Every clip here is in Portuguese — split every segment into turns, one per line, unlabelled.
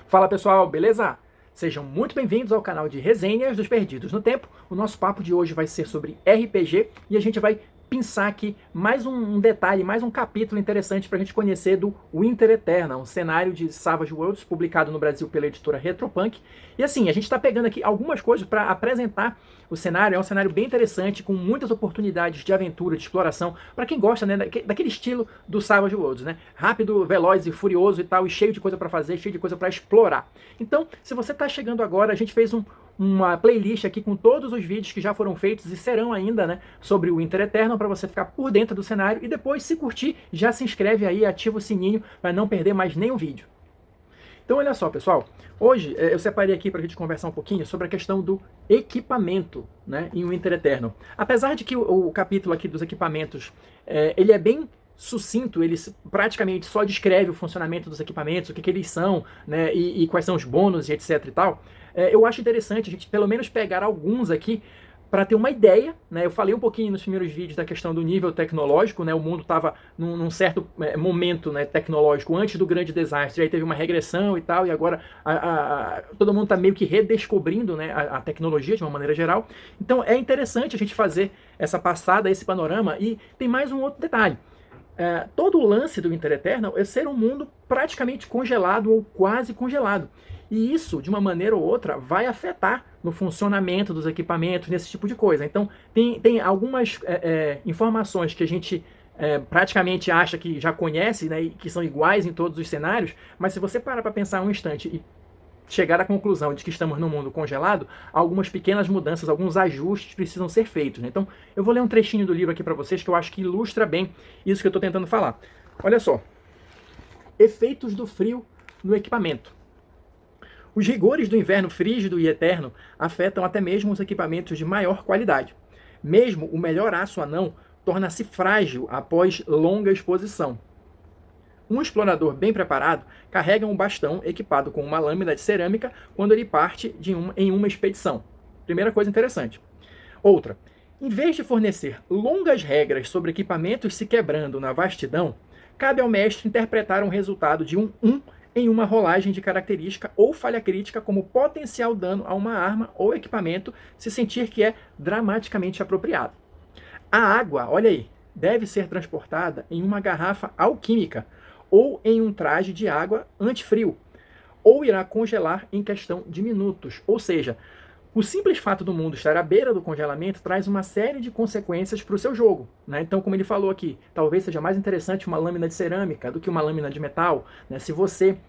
Fala pessoal, beleza? Sejam muito bem-vindos ao canal de Resenhas dos Perdidos no Tempo. O nosso papo de hoje vai ser sobre RPG e a gente vai pensar aqui mais um detalhe, mais um capítulo interessante para a gente conhecer do Winter Eternal, um cenário de Savage Worlds publicado no Brasil pela editora Retropunk. E assim, a gente está pegando aqui algumas coisas para apresentar o cenário. É um cenário bem interessante, com muitas oportunidades de aventura, de exploração, para quem gosta, né, daquele estilo do Savage Worlds, né? Rápido, veloz e furioso e tal, e cheio de coisa para fazer, cheio de coisa para explorar. Então, se você está chegando agora, a gente fez uma playlist aqui com todos os vídeos que já foram feitos e serão ainda, né, sobre o Winter Eternal, para você ficar por dentro do cenário e depois, se curtir, já se inscreve aí, ativa o sininho para não perder mais nenhum vídeo. Então olha só, pessoal, hoje eu separei aqui para a gente conversar um pouquinho sobre a questão do equipamento, né, em Winter Eternal. Apesar de que o capítulo aqui dos equipamentos, ele é bem sucinto, ele praticamente só descreve o funcionamento dos equipamentos, o que eles são, né, e quais são os bônus e etc e tal. Eu acho interessante a gente pelo menos pegar alguns aqui para ter uma ideia, né? Eu falei um pouquinho nos primeiros vídeos da questão do nível tecnológico, né? O mundo estava num certo momento, né, tecnológico antes do grande desastre, aí teve uma regressão e tal, e agora todo mundo está meio que redescobrindo, né, a tecnologia de uma maneira geral. Então é interessante a gente fazer essa passada, esse panorama, e tem mais um outro detalhe. Todo o lance do Winter Eternal é ser um mundo praticamente congelado ou quase congelado. E isso, de uma maneira ou outra, vai afetar no funcionamento dos equipamentos, nesse tipo de coisa. Então, tem algumas informações que a gente praticamente acha que já conhece, né, e que são iguais em todos os cenários, mas se você parar para pensar um instante e chegar à conclusão de que estamos num mundo congelado, algumas pequenas mudanças, alguns ajustes precisam ser feitos, né? Então, eu vou ler um trechinho do livro aqui para vocês que eu acho que ilustra bem isso que eu estou tentando falar. Olha só. Efeitos do frio no equipamento. Os rigores do inverno frígido e eterno afetam até mesmo os equipamentos de maior qualidade. Mesmo o melhor aço anão torna-se frágil após longa exposição. Um explorador bem preparado carrega um bastão equipado com uma lâmina de cerâmica quando ele parte em uma expedição. Primeira coisa interessante. Outra, em vez de fornecer longas regras sobre equipamentos se quebrando na vastidão, cabe ao mestre interpretar um resultado de um em uma rolagem de característica ou falha crítica como potencial dano a uma arma ou equipamento se sentir que é dramaticamente apropriado. A água, olha aí, deve ser transportada em uma garrafa alquímica ou em um traje de água antifrio, ou irá congelar em questão de minutos. Ou seja, o simples fato do mundo estar à beira do congelamento traz uma série de consequências para o seu jogo, né? Então, como ele falou aqui, talvez seja mais interessante uma lâmina de cerâmica do que uma lâmina de metal, né? Se você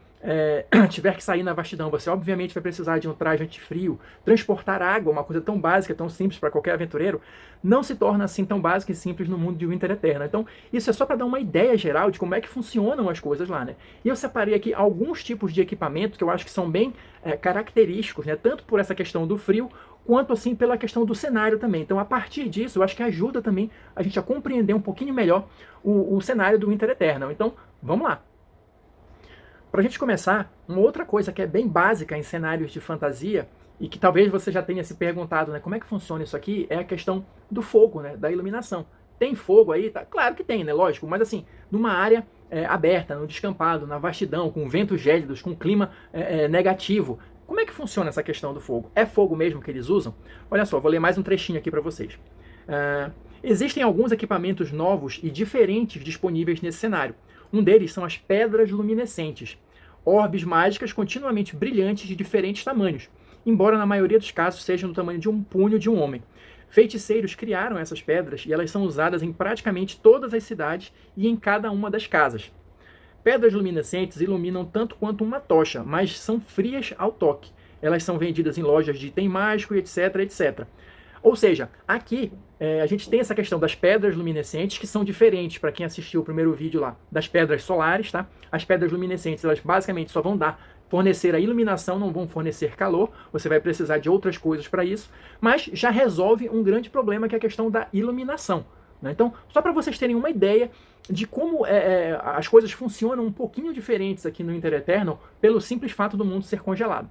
tiver que sair na vastidão, você obviamente vai precisar de um traje antifrio. Transportar água, uma coisa tão básica, tão simples para qualquer aventureiro, não se torna assim tão básica e simples no mundo de Winter Eternal. Então, isso é só para dar uma ideia geral de como é que funcionam as coisas lá, né? E eu separei aqui alguns tipos de equipamento que eu acho que são bem característicos, né? Tanto por essa questão do frio, quanto assim pela questão do cenário também. Então, a partir disso, eu acho que ajuda também a gente a compreender um pouquinho melhor o cenário do Winter Eternal. Então, vamos lá. Para a gente começar, uma outra coisa que é bem básica em cenários de fantasia, e que talvez você já tenha se perguntado, né, como é que funciona isso aqui, é a questão do fogo, né, da iluminação. Tem fogo aí? Tá? Claro que tem, né, lógico, mas assim, numa área aberta, no descampado, na vastidão, com ventos gélidos, com clima negativo. Como é que funciona essa questão do fogo? É fogo mesmo que eles usam? Olha só, vou ler mais um trechinho aqui para vocês. Existem alguns equipamentos novos e diferentes disponíveis nesse cenário. Um deles são as pedras luminescentes, orbes mágicas continuamente brilhantes de diferentes tamanhos, embora na maioria dos casos sejam do tamanho de um punho de um homem. Feiticeiros criaram essas pedras e elas são usadas em praticamente todas as cidades e em cada uma das casas. Pedras luminescentes iluminam tanto quanto uma tocha, mas são frias ao toque. Elas são vendidas em lojas de item mágico e etc, etc. Ou seja, aqui a gente tem essa questão das pedras luminescentes, que são diferentes, para quem assistiu o primeiro vídeo lá, das pedras solares, tá? As pedras luminescentes, elas basicamente só vão fornecer a iluminação, não vão fornecer calor, você vai precisar de outras coisas para isso, mas já resolve um grande problema, que é a questão da iluminação, né? Então, só para vocês terem uma ideia de como as coisas funcionam um pouquinho diferentes aqui no Winter Eternal, pelo simples fato do mundo ser congelado.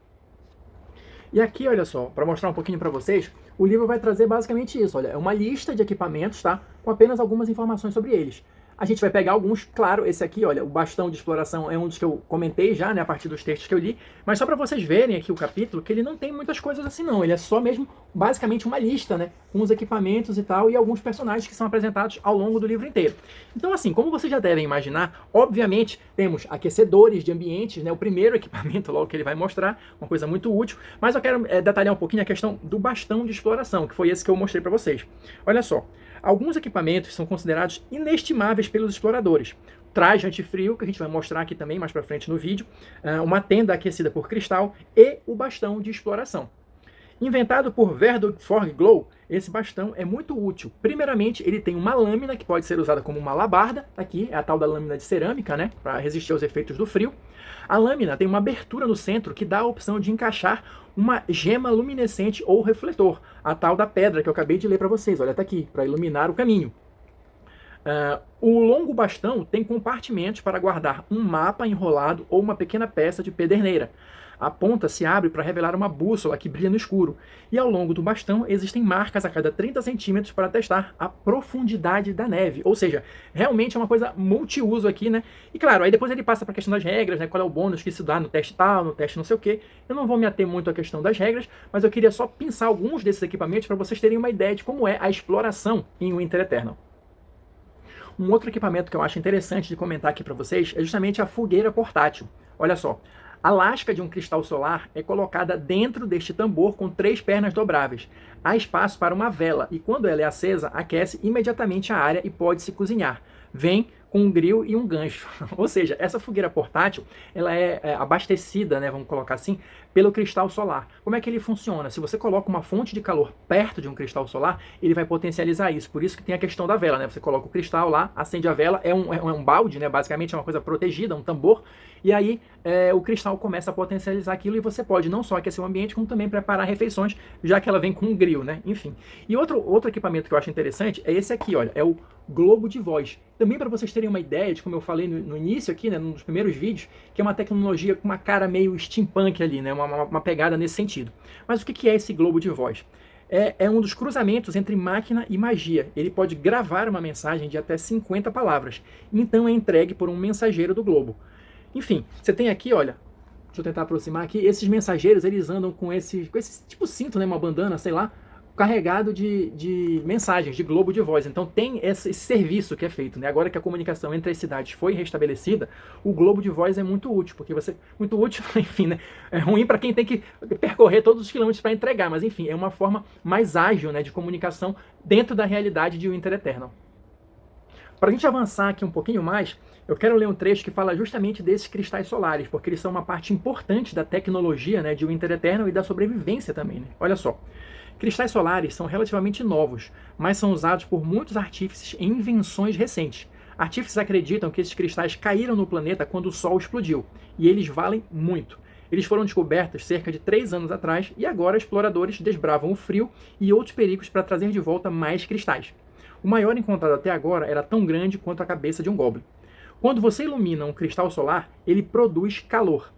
E aqui, olha só, para mostrar um pouquinho para vocês, o livro vai trazer basicamente isso. Olha, é uma lista de equipamentos, tá? Com apenas algumas informações sobre eles. A gente vai pegar alguns, claro, esse aqui, olha, o bastão de exploração é um dos que eu comentei já, né, a partir dos textos que eu li, mas só para vocês verem aqui o capítulo, que ele não tem muitas coisas assim não, ele é só mesmo, basicamente, uma lista, né, com os equipamentos e tal, e alguns personagens que são apresentados ao longo do livro inteiro. Então, assim, como vocês já devem imaginar, obviamente, temos aquecedores de ambientes, né, o primeiro equipamento logo que ele vai mostrar, uma coisa muito útil, mas eu quero detalhar um pouquinho a questão do bastão de exploração, que foi esse que eu mostrei para vocês. Olha só, alguns equipamentos são considerados inestimáveis pelos exploradores. Traje antifrio, que a gente vai mostrar aqui também mais para frente no vídeo, uma tenda aquecida por cristal e o bastão de exploração. Inventado por Verdug Forglow, esse bastão é muito útil. Primeiramente, ele tem uma lâmina que pode ser usada como uma alabarda, aqui é a tal da lâmina de cerâmica, né, para resistir aos efeitos do frio. A lâmina tem uma abertura no centro que dá a opção de encaixar uma gema luminescente ou refletor, a tal da pedra que eu acabei de ler para vocês, olha, tá aqui, para iluminar o caminho. O longo bastão tem compartimentos para guardar um mapa enrolado ou uma pequena peça de pederneira. A ponta se abre para revelar uma bússola que brilha no escuro. E ao longo do bastão existem marcas a cada 30 centímetros para testar a profundidade da neve. Ou seja, realmente é uma coisa multiuso aqui, né? E claro, aí depois ele passa para a questão das regras, né? Qual é o bônus que se dá no teste tal, no teste não sei o quê. Eu não vou me ater muito à questão das regras, mas eu queria só pensar alguns desses equipamentos para vocês terem uma ideia de como é a exploração em Winter Eternal. Um outro equipamento que eu acho interessante de comentar aqui para vocês é justamente a fogueira portátil. Olha só, a lasca de um cristal solar é colocada dentro deste tambor com 3 pernas dobráveis. Há espaço para uma vela e quando ela é acesa, aquece imediatamente a área e pode-se cozinhar. Vem com um grill e um gancho. Ou seja, essa fogueira portátil, ela é abastecida, né, vamos colocar assim, pelo cristal solar. Como é que ele funciona? Se você coloca uma fonte de calor perto de um cristal solar, ele vai potencializar isso. Por isso que tem a questão da vela, né? Você coloca o cristal lá, acende a vela, é um balde, né? Basicamente é uma coisa protegida, um tambor, e aí o cristal começa a potencializar aquilo e você pode não só aquecer o ambiente, como também preparar refeições, já que ela vem com um grill, né? Enfim. E outro equipamento que eu acho interessante é esse aqui, olha, é o globo de voz. Também para vocês terem uma ideia de como eu falei no início aqui, né, nos primeiros vídeos, que é uma tecnologia com uma cara meio steampunk ali, né, uma pegada nesse sentido. Mas o que é esse globo de voz? É um dos cruzamentos entre máquina e magia. Ele pode gravar uma mensagem de até 50 palavras. Então é entregue por um mensageiro do globo. Enfim, você tem aqui, olha, deixa eu tentar aproximar aqui, esses mensageiros, eles andam com esse tipo cinto, né, uma bandana, sei lá, carregado de mensagens, de globo de voz. Então tem esse serviço que é feito, né? Agora que a comunicação entre as cidades foi restabelecida, o globo de voz é muito útil, porque muito útil, enfim, né? É ruim para quem tem que percorrer todos os quilômetros para entregar, mas enfim, é uma forma mais ágil, né, de comunicação dentro da realidade de Winter Eternal. Para a gente avançar aqui um pouquinho mais, eu quero ler um trecho que fala justamente desses cristais solares, porque eles são uma parte importante da tecnologia, né, de Winter Eternal e da sobrevivência também, né? Olha só. Cristais solares são relativamente novos, mas são usados por muitos artífices em invenções recentes. Artífices acreditam que esses cristais caíram no planeta quando o Sol explodiu, e eles valem muito. Eles foram descobertos cerca de 3 anos atrás, e agora exploradores desbravam o frio e outros perigos para trazer de volta mais cristais. O maior encontrado até agora era tão grande quanto a cabeça de um goblin. Quando você ilumina um cristal solar, ele produz calor.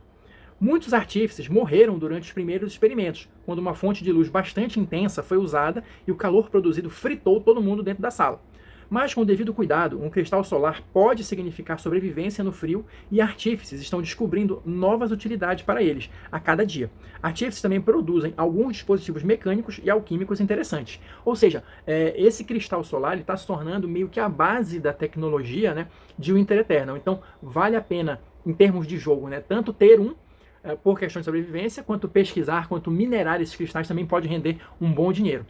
Muitos artífices morreram durante os primeiros experimentos, quando uma fonte de luz bastante intensa foi usada e o calor produzido fritou todo mundo dentro da sala. Mas com o devido cuidado, um cristal solar pode significar sobrevivência no frio e artífices estão descobrindo novas utilidades para eles a cada dia. Artífices também produzem alguns dispositivos mecânicos e alquímicos interessantes. Ou seja, esse cristal solar está se tornando meio que a base da tecnologia, né, de Winter Eternal. Então vale a pena, em termos de jogo, né, tanto ter um por questão de sobrevivência, quanto pesquisar, quanto minerar esses cristais também pode render um bom dinheiro.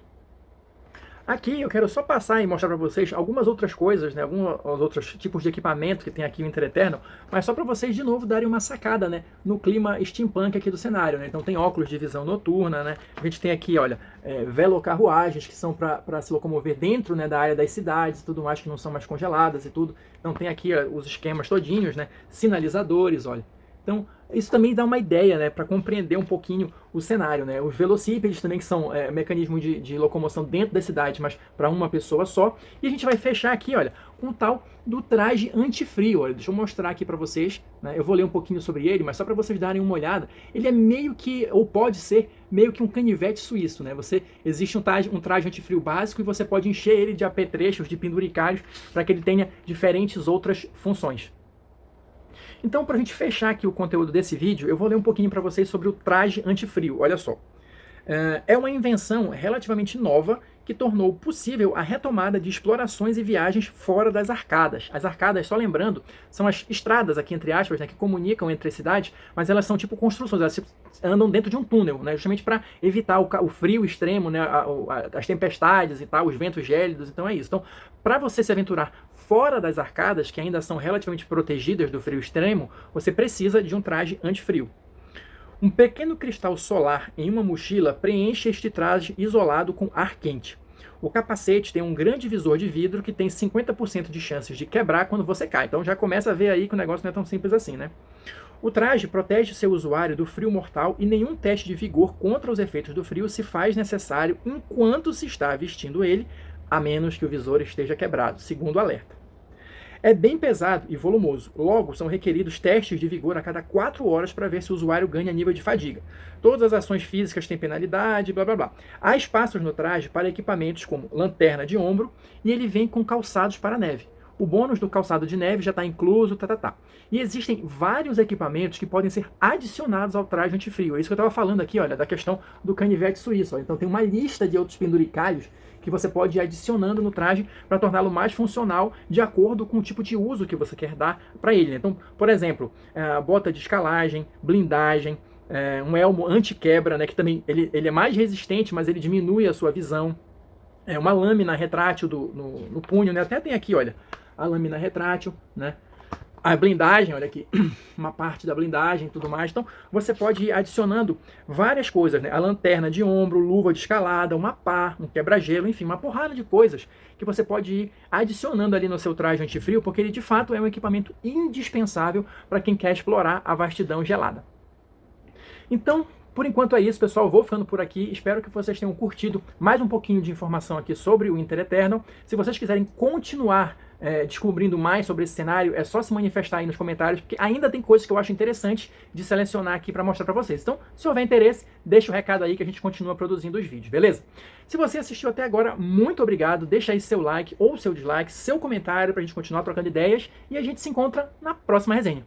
Aqui eu quero só passar e mostrar para vocês algumas outras coisas, né, alguns outros tipos de equipamento que tem aqui no Winter Eternal, mas só para vocês de novo darem uma sacada, né, no clima steampunk aqui do cenário, né? Então tem óculos de visão noturna, né? A gente tem aqui, olha, velocarruagens que são para se locomover dentro, né, da área das cidades e tudo mais, que não são mais congeladas e tudo. Então tem aqui os esquemas todinhos, né, sinalizadores, olha. Então Isso também dá uma ideia, né, para compreender um pouquinho o cenário, né? Os velocípedes também que são mecanismos de locomoção dentro da cidade, mas para uma pessoa só. E a gente vai fechar aqui, olha, com o tal do traje antifrio. Olha, deixa eu mostrar aqui para vocês, né? Eu vou ler um pouquinho sobre ele, mas só para vocês darem uma olhada. Ele é meio que, ou pode ser, meio que um canivete suíço, né? Existe um traje antifrio básico e você pode encher ele de apetrechos, de penduricalhos, para que ele tenha diferentes outras funções. Então, para a gente fechar aqui o conteúdo desse vídeo, eu vou ler um pouquinho para vocês sobre o traje antifrio. Olha só. É uma invenção relativamente nova que tornou possível a retomada de explorações e viagens fora das arcadas. As arcadas, só lembrando, são as estradas aqui, entre aspas, né, que comunicam entre as cidades, mas elas são tipo construções, elas andam dentro de um túnel, né, justamente para evitar o frio extremo, né, as tempestades e tal, os ventos gélidos, então é isso. Então, para você se aventurar fora das arcadas, que ainda são relativamente protegidas do frio extremo, você precisa de um traje antifrio. Um pequeno cristal solar em uma mochila preenche este traje isolado com ar quente. O capacete tem um grande visor de vidro que tem 50% de chances de quebrar quando você cai. Então já começa a ver aí que o negócio não é tão simples assim, né? O traje protege seu usuário do frio mortal e nenhum teste de vigor contra os efeitos do frio se faz necessário enquanto se está vestindo ele, a menos que o visor esteja quebrado, segundo o alerta. É bem pesado e volumoso, logo são requeridos testes de vigor a cada 4 horas para ver se o usuário ganha nível de fadiga. Todas as ações físicas têm penalidade, blá blá blá. Há espaços no traje para equipamentos como lanterna de ombro e ele vem com calçados para neve. O bônus do calçado de neve já está incluso, E existem vários equipamentos que podem ser adicionados ao traje antifrio. É isso que eu estava falando aqui, olha, da questão do canivete suíço. Ó. Então tem uma lista de outros penduricalhos que você pode ir adicionando no traje para torná-lo mais funcional de acordo com o tipo de uso que você quer dar para ele. Então, por exemplo, bota de escalagem, blindagem, um elmo anti-quebra, né, que também ele é mais resistente, mas ele diminui a sua visão. Uma lâmina retrátil no punho, né? Até tem aqui, olha, a lâmina retrátil, né? A blindagem, olha aqui, uma parte da blindagem e tudo mais. Então, você pode ir adicionando várias coisas, né? A lanterna de ombro, luva de escalada, uma pá, um quebra-gelo, enfim, uma porrada de coisas que você pode ir adicionando ali no seu traje antifrio, porque ele de fato é um equipamento indispensável para quem quer explorar a vastidão gelada. Então, por enquanto é isso, pessoal. Vou ficando por aqui. Espero que vocês tenham curtido mais um pouquinho de informação aqui sobre o Inter Eternal. Se vocês quiserem continuar descobrindo mais sobre esse cenário, é só se manifestar aí nos comentários, porque ainda tem coisas que eu acho interessantes de selecionar aqui para mostrar para vocês. Então, se houver interesse, deixa o recado aí que a gente continua produzindo os vídeos, beleza? Se você assistiu até agora, muito obrigado. Deixa aí seu like ou seu dislike, seu comentário para a gente continuar trocando ideias e a gente se encontra na próxima resenha.